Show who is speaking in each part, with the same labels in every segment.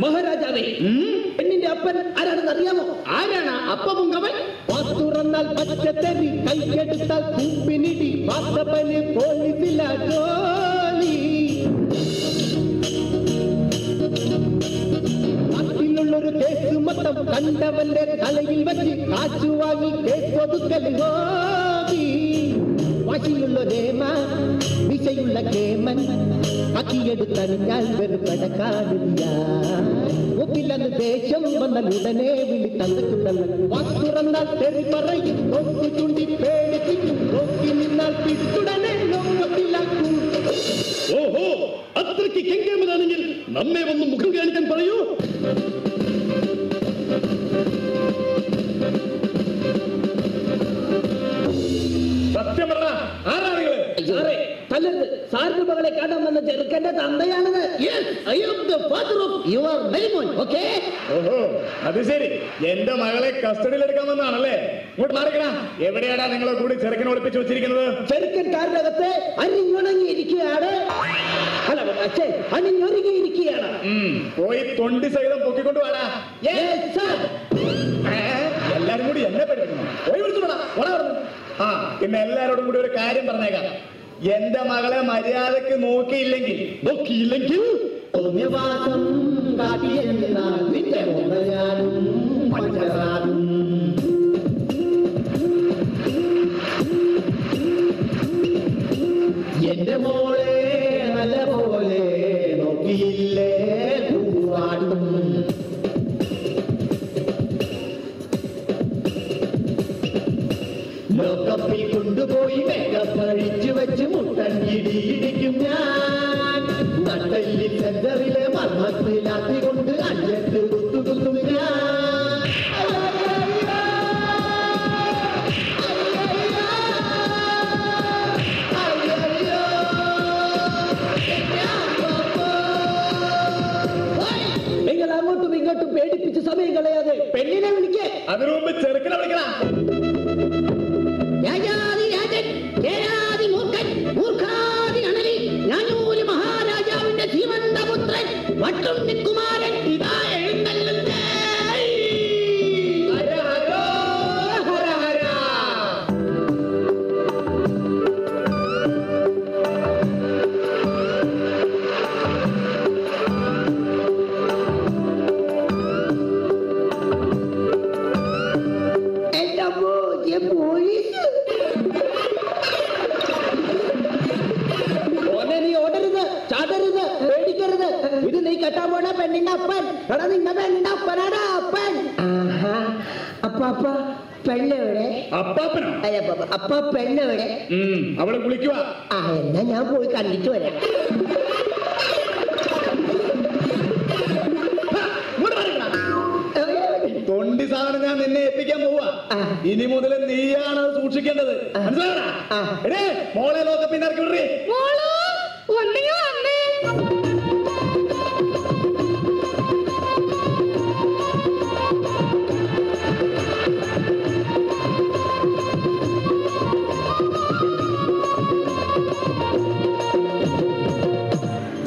Speaker 1: മഹാരാജാവേ, പെണ്ണിന്റെ അപ്പൻ ആരാണെന്ന് അറിയാമോ? ആരാണ് അപ്പവും കവൻ? തുറന്നാൽ പച്ചത്തരി, കൈയെടുത്താൽ കൂപ്പിനിടി, പാത്തപ്പന് പോലീസില്ല ജോലി. നാട്ടിലുള്ളൊരു കേസ് മൊത്തം കണ്ടവന്റെ തലയിൽ വെച്ച് കാശു വാങ്ങി കേസൊതുക്കൽ ഹോബി. വാശിയുള്ള രേമ, വിശയുള്ള കേമൻ, അക്കിയെടുത്തറിഞ്ഞാൽ വെറുപടക്കാടില്ല. ഒപ്പില്ലെന്ന് ദേഷ്യം വന്നാൽ ഉടനെ വിളി തന്നിട്ടുണ്ടല്ലോ. വാത്തുറന്നാൽ തെറി പറയും, നോക്കു ചൂണ്ടി പേടിപ്പിക്കും, നോക്കി നിന്നാൽ പിട്ടുടനെ നോക്കത്തിലാക്കും.
Speaker 2: ഓഹോ, അത്രയ്ക്ക് കെങ്കേമനാണെങ്കിൽ നമ്മെ വന്ന് മുഖം കാണിക്കാൻ പറയൂ. സത്യം പറഞ്ഞ ആരാണ്
Speaker 1: സാറേ, തല്ലരുത്. സാറിന്റെ മകളെ കാണാൻ വന്ന ചെറുക്കന്റെ തന്തയാണത്.
Speaker 2: ഓഹോ, അത് ശരി. എന്റെ മകളെ കസ്റ്റഡിയിൽ എടുക്കാമെന്നാണല്ലേ? ഇങ്ങോട്ട് മാറിക്കണ. എവിടെയാടാ നിങ്ങളെ കൂടി ചെറുക്കനെ ഒളിപ്പിച്ചു വെച്ചിരിക്കുന്നത്?
Speaker 1: ചെറുക്കൻ കാറിനകത്ത് അണിഞ്ഞൊണങ്ങിയിരിക്കുകയാണ്. അണിഞ്ഞൊരുങ്ങിയിരിക്കുകയാണ്.
Speaker 2: പോയി തൊണ്ടി സഹിതം പൊക്കിക്കൊണ്ട് വേടാ. എല്ലാരും കൂടി എന്നെ പഠിപ്പിക്കണം. പോയി വിളിച്ചു വേണം. പിന്നെ എല്ലാരോടും കൂടി ഒരു കാര്യം പറഞ്ഞേക്കാം. എന്റെ മകളെ മര്യാദക്ക് നോക്കിയില്ലെങ്കിൽ
Speaker 1: എന്റെ മോളെ നല്ലപോലെ നോക്കിയില്ലേ പൂവാടും. ലോകപ്പിൽ കൊണ്ടുപോയി മേക്കപ്പ് അഴിച്ചു വെച്ച് മുട്ടൻകിടിയിടിക്കും ഞാൻ. നട്ടല്ലിൽ സെന്ററിലെ മർമ്മത്തിലാത്തി കൊണ്ട് അഞ്ചെട്ട് കുത്തുകുത്തും ഞാൻ. നിങ്ങൾ അങ്ങോട്ടും ഇങ്ങോട്ടും പേടിപ്പിച്ച് സമയം കളയാതെ പെണ്ണിനെ വിളിക്കേ.
Speaker 2: അതിനു മുമ്പ് ചെറുക്കനെ വിളിക്കണം.
Speaker 1: മഹാരാജാവിന്റെ ജീവന്തപുത്രൻ വട്ടുണ്ണിക്കുമാരൻ ഇതാ എഴുന്നള്ളുന്നേ. പോലീസ് നീ ഓടരുത്, ചാടരുത്, പേടിക്കരുത്. ഇത് നീ കെട്ടാൻ പോണ പെണ്ണിന്റെ അപ്പൻ. എടാ, നിന്റെ പെണ്ണിന്റെ അപ്പനാടാ അപ്പൻ. അപ്പ പെണ്ണെവിടെ?
Speaker 2: അപ്പാപ്പനോ?
Speaker 1: അപ്പ പെണ്ണെവിടെ?
Speaker 2: അവളെ കുളിക്കുക.
Speaker 1: എന്നാ ഞാൻ പോയി കണ്ടിട്ട് വരാം.
Speaker 2: തൊണ്ടി സാധനം ഞാൻ നിന്നെ എത്തിക്കാൻ പോവാ. ഇനി മുതൽ നീയാണ് സൂക്ഷിക്കേണ്ടത്. മനസ്സിലാവണേ? മോളെ നോക്ക പിന്നെ ഇറക്കി വിടേ.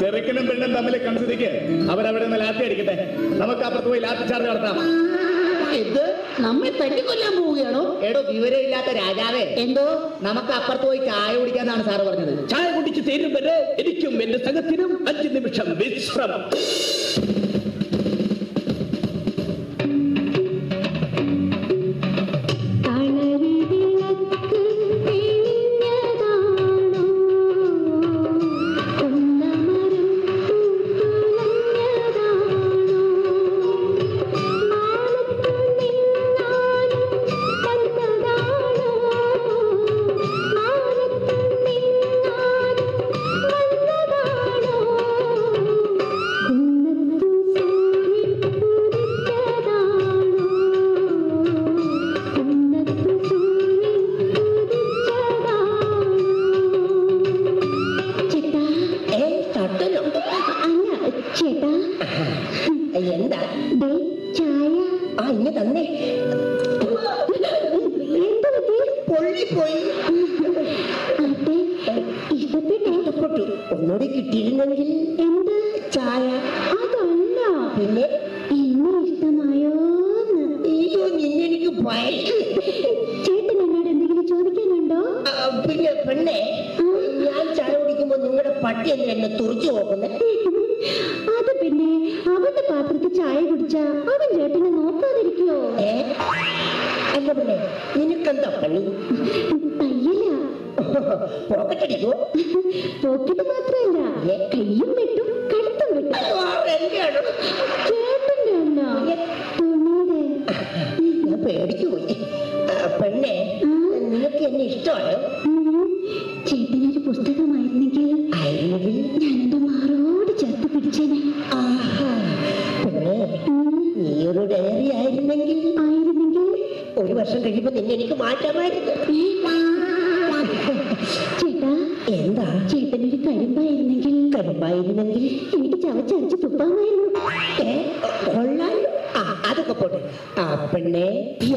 Speaker 2: ചെറുക്കനും പെണ്ണും തമ്മിൽ കൺസിതിക്ക് അവരവിടെ നിന്ന് ലാത്തി അടിക്കട്ടെ. നമുക്ക് അപ്പുറത്ത് പോയി ലാത്തി ചാർജ് നടത്താം.
Speaker 1: ഇത് നമ്മെ തട്ടിക്കൊല്ലാൻ പോവുകയാണോ?
Speaker 3: എടോ, വിവരമില്ലാത്ത രാജാവേ,
Speaker 1: എന്തോ
Speaker 3: നമുക്ക് അപ്പുറത്ത് പോയി ചായ കുടിക്കാന്നാണ് സാറ് പറഞ്ഞത്.
Speaker 1: ചായ കുടിച്ച് തീരും വരെ എനിക്കും എന്റെ സംഘത്തിനും 5 നിമിഷം വിശ്രമം.
Speaker 4: കുന്നത്തു
Speaker 3: എന്താ
Speaker 4: ചായ.
Speaker 3: ആ ഇങ്ങ തന്നെ പൊള്ളിപ്പോയി. ഇഷ്ടപ്പെട്ടു. ഒന്നുകൂടി കിട്ടിയിരുന്നെങ്കിൽ.
Speaker 4: എന്ത്
Speaker 3: ചായ?
Speaker 4: അതല്ല,
Speaker 3: പിന്നെ
Speaker 4: എന്നെ ഇഷ്ടമായോന്ന്.
Speaker 3: അയ്യോ നിന്നെ എനിക്ക് ഭയങ്കര.
Speaker 4: ചേട്ടൻ എന്നോട് എന്തെങ്കിലും ചോദിക്കാനുണ്ടോ?
Speaker 3: പിന്നെ പെണ്ണെ, ഞാൻ ചായ കുടിക്കുമ്പോ നിങ്ങളുടെ പട്ടി എന്തിനാ എന്നെ തുറച്ചു നോക്കുന്നേ?
Speaker 4: അത് പിന്നെ അവന്റെ പാത്രത്തിൽ ചായ കുടിച്ചാ അവൻ ചേട്ടനെ നോക്കാതിരിക്കോ?
Speaker 3: അല്ല പിന്നെ നിനക്കെന്താ പണി?
Speaker 4: തയ്യല.
Speaker 3: പോക്കറ്റടിക്കോ?
Speaker 4: പോക്കറ്റ് മാത്രല്ല, കയ്യും വെട്ടും കഴുത്തും വെട്ടും. ചേട്ടന്റെ അല്ല, തുണിയുടെ.
Speaker 3: ഞാൻ പേടിച്ചു പോയി. പെണ്ണെ, നിനക്ക് എന്നെ ഇഷ്ടമായോ?
Speaker 4: ചേട്ടനൊരു പുസ്തകമായിരുന്നെങ്കിൽ ഞാൻ എന്റെ മാറോട് ചേർത്ത് പിടിച്ചേനെ.
Speaker 3: പെണ്ണെ, നീയൊരു ഡയറി ആയിരുന്നെങ്കിൽ ഒരു വർഷം കഴിയുമ്പോ നിന്നെ എനിക്ക് മാറ്റാമായിരുന്നു.
Speaker 4: ചേട്ടാ,
Speaker 3: എന്താ?
Speaker 4: ചേട്ടനൊരു കരിമ്പായിരുന്നെങ്കിൽ എനിക്ക് ചവച്ചരച്ച് തുപ്പാമായിരുന്നു.
Speaker 3: കൊള്ളാലോ. അതൊക്കെ പോട്ടെ. പെണ്ണെ,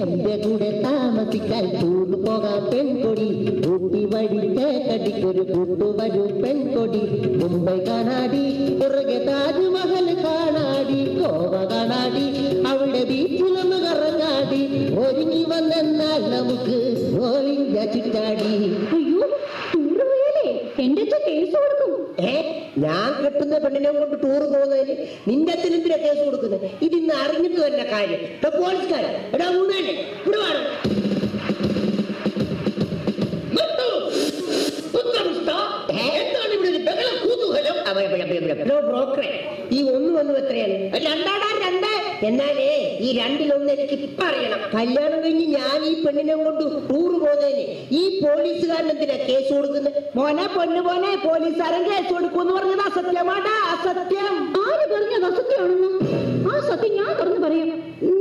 Speaker 3: എന്റെ കൂടെ താമസിക്കാൻ ടൂറ് പോകാൻ പെൺകൊടി, ഊട്ടി വഴി കേട്ടടിക്കൊരു കൂട്ടുവരും പെൺകൊടി, മുംബൈ കാണാടി, പുറകെ താജ്മഹൽ കാണാടി, ഗോവ കാണാടി, അവിടെ ബീച്ചിലൊന്ന് കറങ്ങാടി, ഒരുങ്ങി വന്നാൽ നമുക്ക് ഗോവിന്ദ ചുറ്റാടി.
Speaker 4: അയ്യോ, ടൂറ് പോയാലേ എന്റെ അച്ഛൻ കേസ് കൊടുക്കും.
Speaker 3: ഞാൻ കെട്ടുന്ന പെണ്ണിനെ കൊണ്ട് ടൂറ് പോകുന്നതിന് നിന്റെ അച്ഛനെന്തിനാ കേസ് കൊടുക്കുന്നത്? ഇതിന്ന് അറിഞ്ഞിട്ട് തന്നെ കാര്യം. പോലീസുകാരൻ എടാ ഊണല്ലേ ഇവിടെ വേണം. എന്താണ് ഇവിടെ ഒരു ബഹളം കൂതുകലം? ബ്രോക്കറെ, ഈ ഒന്ന് എത്രയാണ്? രണ്ടാടാ രണ്ട്. എന്നാലേ ഈ രണ്ടിലൊന്ന് എനിക്ക് ഇപ്പൊ അറിയണം. കല്യാണം കഴിഞ്ഞ് ഞാൻ ഈ പെണ്ണിനെ കൊണ്ട് ടൂറ് പോകുന്നതിന് ഈ പോലീസുകാരൻ എന്തിനാ കേസ് കൊടുക്കുന്നത്?
Speaker 1: മോനെ പൊന്നു മോനെ, പോലീസുകാരൻ കേസ് കൊടുക്കൂന്ന് പറഞ്ഞത് അസത്യമാടാ, അസത്യം.
Speaker 4: ആര് പറഞ്ഞത് അസത്യമാണെന്ന്? ആ സത്യം ഞാൻ തുറന്നു പറയാം.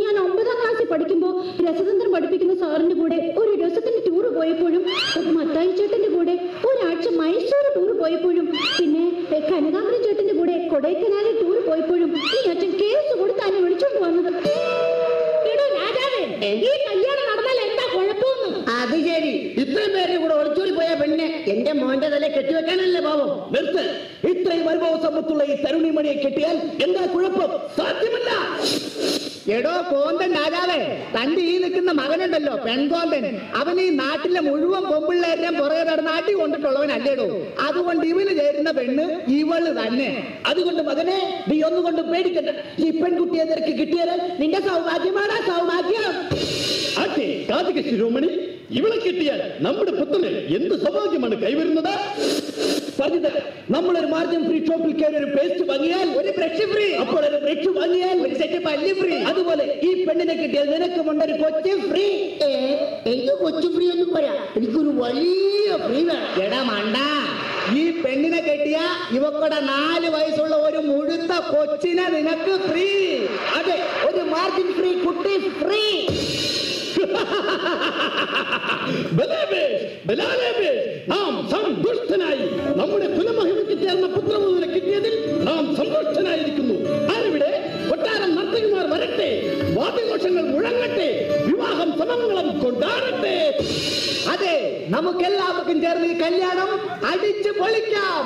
Speaker 4: ഞാൻ 9ാം ക്ലാസ്സിൽ പഠിക്കുമ്പോ രസതന്ത്രം പഠിപ്പിക്കുന്ന സാറിന്റെ കൂടെ ഒരു രസത്തിന്റെ ടൂറ് പോയപ്പോഴും, മത്തായി ചേട്ടന്റെ കൂടെ ഒരാഴ്ച മൈസൂർ ടൂറ് പോയപ്പോഴും, പിന്നെ കനകാംബരം ചേട്ടന്റെ കൂടെ കൊടൈക്കനാലിൽ ടൂർ പോയപ്പോഴും ഈ അച്ഛൻ കേസ് കൊടുത്താണ് വിളിച്ചോണ്ട് വന്നത്. ഈ കല്യാണം നടന്നാൽ എന്താ കുഴപ്പമൊന്നും?
Speaker 3: അത് ശരി, ഇത്രയും പേരെ കൂടെ ഒളിച്ചോടി പോയ പെണ്ണെ എന്റെ മോന്റെ തല കെട്ടിവെക്കാനല്ലേ പാവം?
Speaker 1: നിർത്ത്. ഇത്രയും അനുഭവ സമ്പത്തുള്ള ഈ തരുണിമണിയെ കെട്ടിയാൽ എന്താ കുഴപ്പം? സാധ്യമല്ല.
Speaker 3: എടോ കോന്തൻ രാജാവേ, തന്റെ ഈ നിൽക്കുന്ന മകനുണ്ടല്ലോ പെൺകോന്തൻ, അവൻ ഈ നാട്ടിലെ മുഴുവൻ പൊമ്പിള്ളേരെ പുറകെ നടന്ന് അടി കൊണ്ടിട്ടുള്ളവനല്ലേടോ. അതുകൊണ്ട് ഇവന് ചേരുന്ന പെണ്ണ് ഇവള് തന്നെ.
Speaker 1: അതുകൊണ്ട് മകനെ, നീ ഒന്നുകൊണ്ട് പേടിക്കണ്ട. ഈ പെൺകുട്ടിയെ നിനക്ക് കിട്ടിയാൽ നിന്റെ സൗഭാഗ്യമാണ് സൗഭാഗ്യം.
Speaker 2: അതെ, കാർത്തിക ശിരോമണി, ഇവളെ കിട്ടിയാൽ നമ്മുടെ പുത്രന് എന്ത് സൗഭാഗ്യമാണ് കൈവരുന്നത്?
Speaker 1: പറഞ്ഞത്, നമ്മളൊരു മാർജിൻ ഫ്രീ ഷോപ്പിൽ കയറി ഒരു പേസ്റ്റ് വാങ്ങിയാൽ ഒരു ബ്രഷ് ഫ്രീ, അപ്പോൾ ഒരു ബ്രഷ് വാങ്ങിയാൽ ഒരു സെറ്റ് പല്ല് ഫ്രീ. അതുപോലെ ഈ പെണ്ണിനെ കിട്ടിയാൽ നിനക്കുമുണ്ട് ഒരു കൊച്ചു ഫ്രീ.
Speaker 3: എനിക്ക് കൊച്ചു ഫ്രീ ഒന്നും പറയാ, എനിക്കൊരു വലിയ ഫ്രീ വേണം. എടാ മണ്ട, ഈ പെണ്ണിനെ കെട്ടിയ ഇവക്കടെ 4 വയസ്സുള്ള ഒരു മുഴുത്ത കൊച്ചിനെ നിനക്ക് ഫ്രീ.
Speaker 1: അതെ, ഒരു മാർജിൻ ഫ്രീ കുട്ടി ഫ്രീ.
Speaker 2: നാം സന്തുഷ്ടനായി. നമ്മുടെ കുലമഹിമയ്ക്ക് ചേർന്ന പുത്രമുതലെ കിട്ടിയതിൽ നാം സന്തുഷ്ടനായിരിക്കുന്നു. ആരിവിടെ? കൊട്ടാരം നർത്തകിമാർ വരട്ടെ, വാദ്യഘോഷങ്ങൾ മുഴങ്ങട്ടെ, വിവാഹം സമങ്ങളും കൊണ്ടാടട്ടെ.
Speaker 1: അതെ, നമുക്കെല്ലാവർക്കും ചേർന്ന് ഈ കല്യാണം അടിച്ചു പൊളിക്കാം.